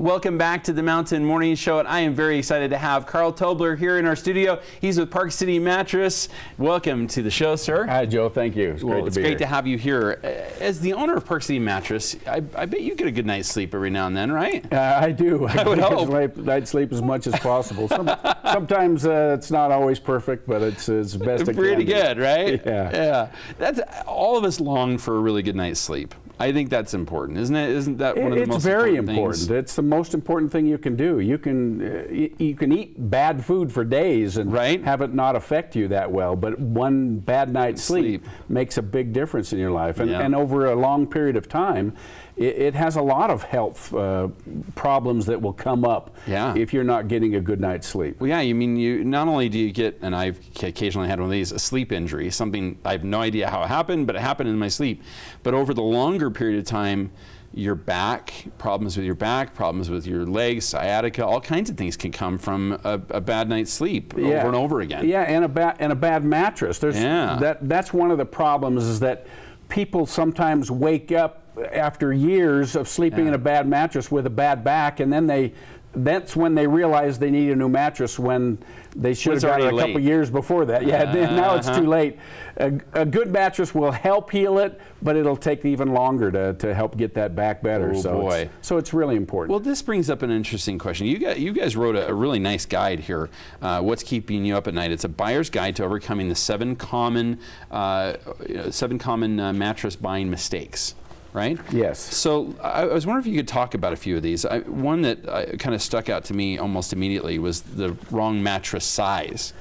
Welcome back to the Mountain Morning Show, and I am very excited to have Karl Tobler here in our studio. He's with Park City Mattress. Welcome to the show, sir. Hi, Joe. Thank you. It's great to have you here. As the owner of Park City Mattress, I bet you get a good night's sleep every now and then, right? I do. I would hope. Night sleep as much as possible. Sometimes it's not always perfect, but it's best it can be. Pretty good, right? Yeah. That's all of us long for a really good night's sleep. I think that's important, isn't it? Isn't that one of the most important things? It's very important. It's the most important thing you can do. You can eat bad food for days and have it not affect you that well, but one bad night's sleep makes a big difference in your life. And over a long period of time, it has a lot of health problems that will come up if you're not getting a good night's sleep. Well, yeah, you not only do you get, and I've occasionally had one of these, a sleep injury, something I have no idea how it happened, but it happened in my sleep. But over the longer period of time, your back, problems with your legs, sciatica, all kinds of things can come from a bad night's sleep over and over again. Yeah, and a bad mattress. That's one of the problems, is that people sometimes wake up after years of sleeping in a bad mattress with a bad back, and then that's when they realize they need a new mattress, when they should have got it a couple years before that. Now it's too late. A good mattress will help heal it, but it'll take even longer to help get that back better. So it's really important. Well, this brings up an interesting question. You guys wrote a really nice guide here, What's Keeping You Up at Night. It's a buyer's guide to overcoming the seven common mattress buying mistakes. Right? Yes. So I was wondering if you could talk about a few of these. One that kind of stuck out to me almost immediately was the wrong mattress size.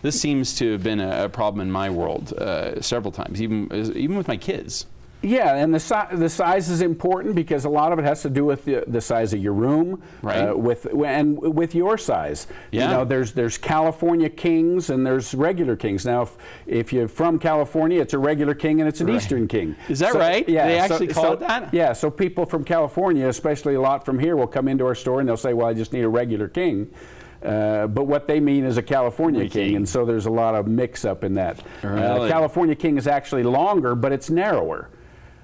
This seems to have been a problem in my world several times, even with my kids. Yeah, and the size is important because a lot of it has to do with the size of your room, with your size. Yeah. You know, there's California kings and there's regular kings. Now, if you're from California, it's a regular king and it's an Eastern king. Is that right? Yeah. They actually call it that? Yeah. So people from California, especially a lot from here, will come into our store and they'll say, "Well, I just need a regular king." But what they mean is a California king, and so there's a lot of mix-up in that. Really? California king is actually longer, but it's narrower.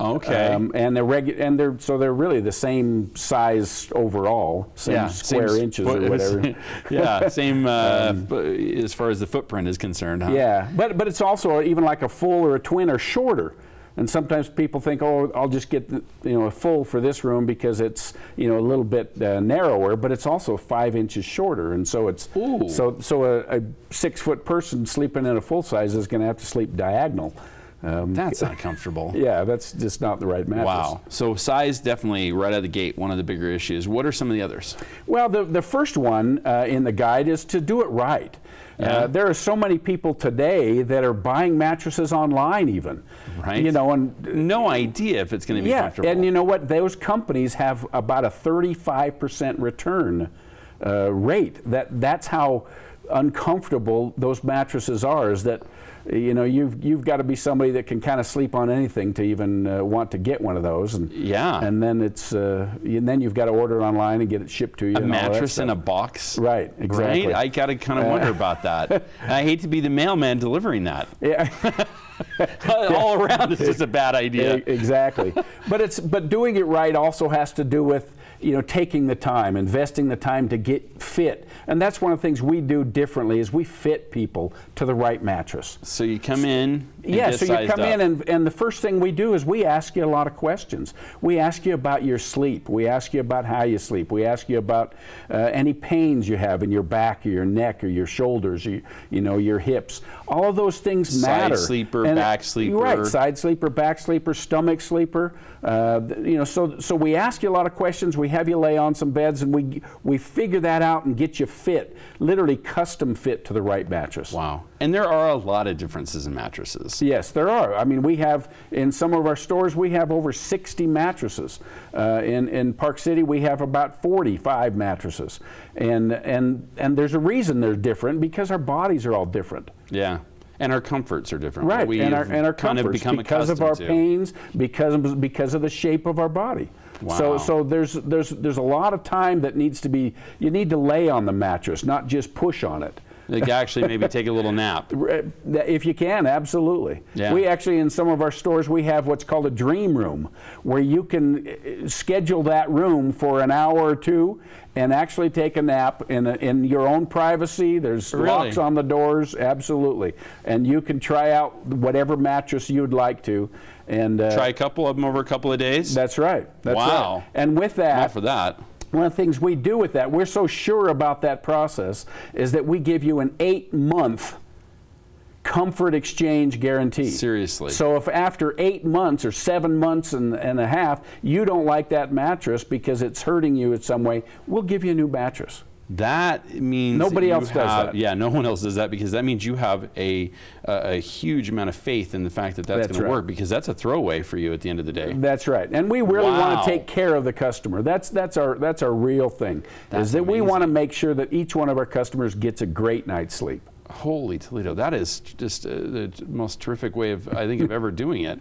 Okay. And they're really the same size overall, same square inches or whatever. Yeah, same as far as the footprint is concerned, huh? Yeah, but it's also even like a full or a twin are shorter. And sometimes people think, oh, I'll just get a full for this room because it's a little bit narrower, but it's also 5 inches shorter, and so it's so a 6-foot person sleeping in a full size is going to have to sleep diagonal. That's not comfortable. Yeah, that's just not the right mattress. Wow. So size definitely right out of the gate, one of the bigger issues. What are some of the others? Well, the first one in the guide is to do it right. Yeah. There are so many people today that are buying mattresses online even. Right. And no idea if it's going to be comfortable. And you know what? Those companies have about a 35% return rate. That's how uncomfortable those mattresses are, is that you've got to be somebody that can kind of sleep on anything to even want to get one of those, and then then you've got to order it online and get it shipped to you. A mattress in a box, right? Exactly. Right? I got to kind of wonder about that. I hate to be the mailman delivering that. Yeah. All around, it's just a bad idea. Exactly. But doing it right also has to do with taking the time, investing the time to get fit. And that's one of the things we do differently, is we fit people to the right mattress. So you come in and get sized up. So you come in and the first thing we do is we ask you a lot of questions. We ask you about your sleep. We ask you about how you sleep. We ask you about any pains you have in your back or your neck or your shoulders, your hips. All of those things matter. Side sleeper, back sleeper. Right, side sleeper, back sleeper, stomach sleeper. So we ask you a lot of questions. We have you lay on some beds, and we figure that out and get you fit, literally custom fit to the right mattress. Wow. And there are a lot of differences in mattresses. Yes, there are. I mean, we have, in some of our stores, we have over 60 mattresses. In Park City, we have about 45 mattresses. And there's a reason they're different, because our bodies are all different. Yeah. And our comforts are different. Right, and our comforts, because of our pains, because of the shape of our body. Wow. So there's a lot of time that needs to be, you need to lay on the mattress, not just push on it. Like actually maybe take a little nap. If you can, absolutely. Yeah. We actually, in some of our stores, we have what's called a dream room, where you can schedule that room for an hour or two and actually take a nap in your own privacy. There's locks on the doors, absolutely. And you can try out whatever mattress you'd like to. And try a couple of them over a couple of days? That's right. That's wow. right. And with that, all for that. One of the things we do with that, we're so sure about that process, is that we give you an 8-month comfort exchange guarantee. Seriously. So if after 8 months or 7 months and a half, you don't like that mattress because it's hurting you in some way, we'll give you a new mattress. That means nobody else does that. Yeah, no one else does that, because that means you have a huge amount of faith in the fact that that's going to work, because that's a throwaway for you at the end of the day. That's right, and we really want to take care of the customer. That's our real thing. Is that we want to make sure that each one of our customers gets a great night's sleep. Holy Toledo, that is just the most terrific way of, I think, of ever doing it.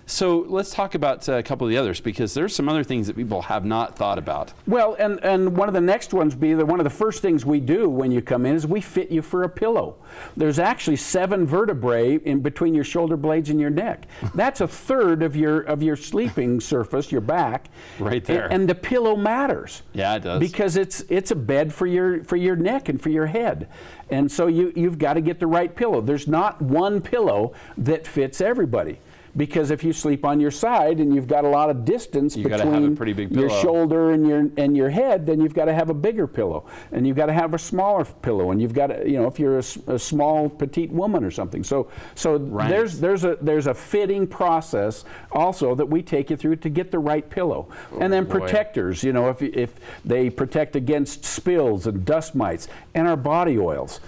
So let's talk about a couple of the others, because there's some other things that people have not thought about. Well, and one of the next ones be that one of the first things we do when you come in is we fit you for a pillow. There's actually 7 vertebrae in between your shoulder blades and your neck. That's a third of your sleeping surface, your back. Right there. And the pillow matters. Yeah, it does. Because it's a bed for your neck and for your head. And so you've got to get the right pillow. There's not one pillow that fits everybody. Because if you sleep on your side and you've got a lot of distance between your shoulder and your head, then you've got to have a bigger pillow, and you've got to have a smaller pillow, and you've got to, if you're a small petite woman or something. So right. there's a fitting process also that we take you through to get the right pillow. And then protectors, if they protect against spills and dust mites, and our body oils.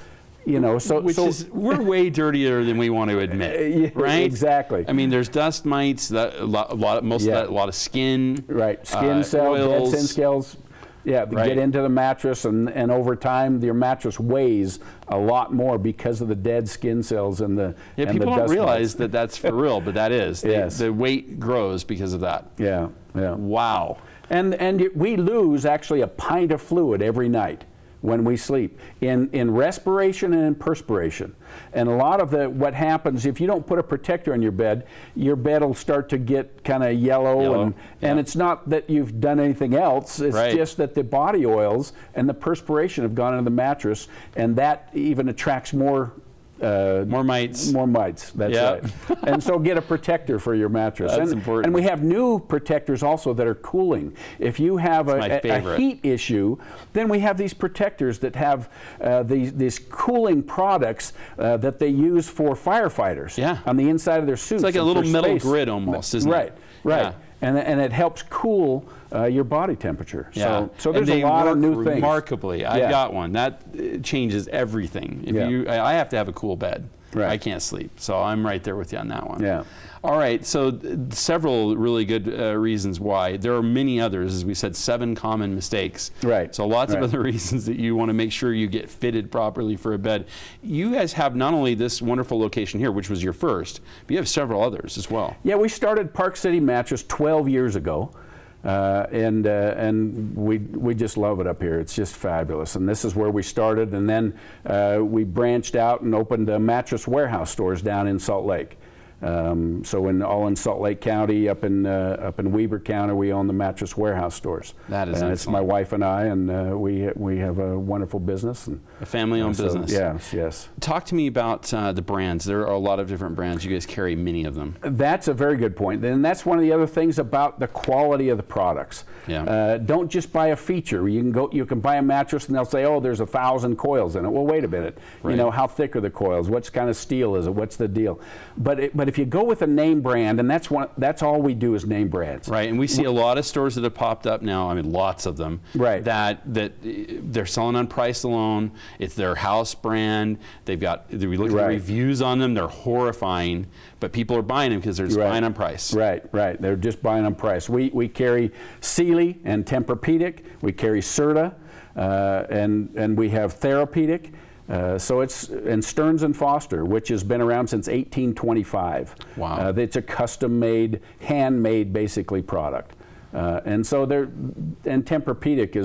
We're way dirtier than we want to admit, right? Exactly. I mean, there's dust mites, a lot of skin, right? Skin cells, dead skin cells. Yeah, they get into the mattress, and over time, your mattress weighs a lot more because of the dead skin cells and the people the don't dust realize mites. that that's for real, but that is. Yes. The weight grows because of that. Yeah. Wow. And we lose actually a pint of fluid every night when we sleep, in respiration and in perspiration. And a lot of what happens, if you don't put a protector on your bed will start to get kind of yellow. And it's not that you've done anything else, it's just that the body oils and the perspiration have gone into the mattress, and that even attracts more mites. More mites, that's right. And so get a protector for your mattress. That's important. And we have new protectors also that are cooling. If you have a heat issue, then we have these protectors that have these cooling products that they use for firefighters on the inside of their suits. It's like a little metal grid almost, isn't it? Right. Yeah. And it helps cool your body temperature. Yeah. So there's a lot of new things. Remarkably. I got one. That changes everything. I have to have a cool bed. Right. I can't sleep. So I'm right there with you on that one. Yeah. All right. So several really good reasons why. There are many others. As we said, 7 common mistakes. Right. So lots of other reasons that you want to make sure you get fitted properly for a bed. You guys have not only this wonderful location here, which was your first, but you have several others as well. Yeah, we started Park City Mattress 12 years ago. And we just love it up here. It's just fabulous. And this is where we started. And then we branched out and opened mattress warehouse stores down in Salt Lake. So all in Salt Lake County, up in Weber County, we own the mattress warehouse stores. That is excellent. It's my wife and I, and we have a wonderful business. And a family-owned business. Yes. Talk to me about the brands. There are a lot of different brands. You guys carry many of them. That's a very good point. And that's one of the other things about the quality of the products. Yeah. Don't just buy a feature. You can buy a mattress and they'll say, oh, there's 1,000 coils in it. Well, wait a minute. Right. How thick are the coils? What kind of steel is it? What's the deal? But if you go with a name brand, and that's all we do is name brands. Right, and we see a lot of stores that have popped up now, I mean lots of them, right. that they're selling on price alone. It's their house brand. We look at the reviews on them, they're horrifying, but people are buying them because they're just buying on price. Right, they're just buying on price. We carry Sealy and Tempur-Pedic, we carry Serta, and we have Therapeutic. So it's Stearns & Foster, which has been around since 1825. Wow. It's a custom-made, handmade, basically, product. And so Tempur-Pedic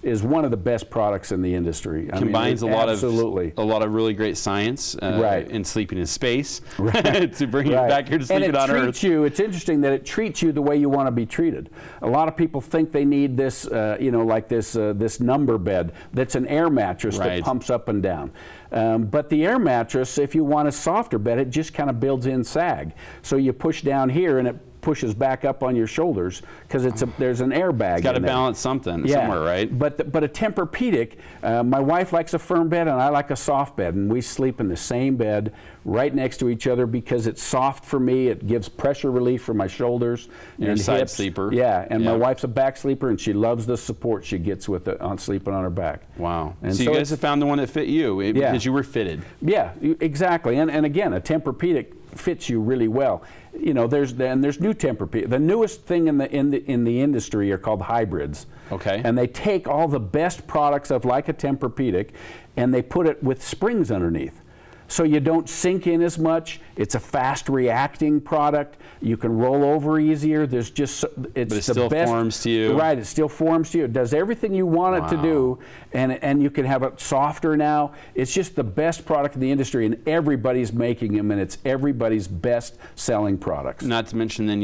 is one of the best products in the industry. Combines absolutely. a lot of really great science Right. in sleeping in space Right. to bring Right. you back here to sleep and on Earth. it's interesting that it treats you the way you want to be treated. A lot of people think they need this, like this number bed that's an air mattress Right. that pumps up and down. But the air mattress, if you want a softer bed, it just kind of builds in sag. So you push down here and it pushes back up on your shoulders because there's an airbag. It's got to in there. balance somewhere, right? But a Tempur-Pedic, my wife likes a firm bed and I like a soft bed, and we sleep in the same bed right next to each other because it's soft for me. It gives pressure relief for my shoulders You're and a side hips. sleeper. Yeah, and my Yeah. wife's a back sleeper, and she loves the support she gets on sleeping on her back. Wow. And so you guys have found the one that fit you because you were fitted. Yeah, exactly. And again, a Tempur-Pedic fits you really well. There's new Tempur-Pedic. The newest thing in the industry are called hybrids. Okay. And they take all the best products of like a Tempur-Pedic, and they put it with springs underneath. So you don't sink in as much. It's a fast reacting product. You can roll over easier. There's just But it the still best. forms to you. Right, it still forms to you. It does everything you want it to do, and you can have it softer now. It's just the best product in the industry, and everybody's making them, and it's everybody's best selling products. Not to mention then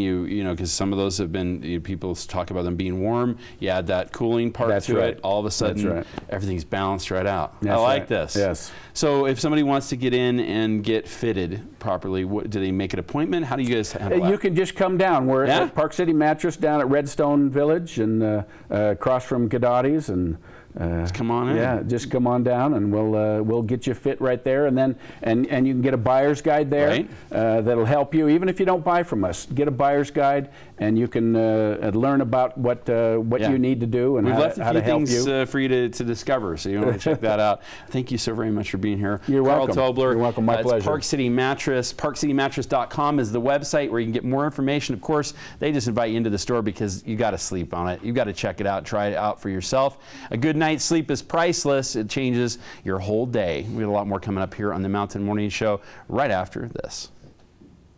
because some of those have been, people talk about them being warm. You add that cooling part That's to right. it. All of a sudden, That's right. everything's balanced right out. That's I like right. this. Yes. So if somebody wants to get in and get fitted properly, do they make an appointment? How do you guys handle that? You can just come down. We're Yeah? at Park City Mattress down at Redstone Village and across from Gadotti's, and come on in. Yeah, just come on down and we'll get you fit right there, and then and you can get a buyer's guide there. Right. That'll help you even if you don't buy from us. Get a buyer's guide and you can learn about what Yeah. you need to do and We've how left to a few help things you. for you to discover, so you want to check that out. Thank you so very much for being here. You're Karl welcome. Tobler. You're welcome. My It's pleasure. Park City Mattress. ParkCityMattress.com is the website where you can get more information. Of course, they just invite you into the store because you got to sleep on it. You got to check it out, try it out for yourself. A good night's sleep is priceless. It changes your whole day. We have a lot more coming up here on the Mountain Morning Show right after this.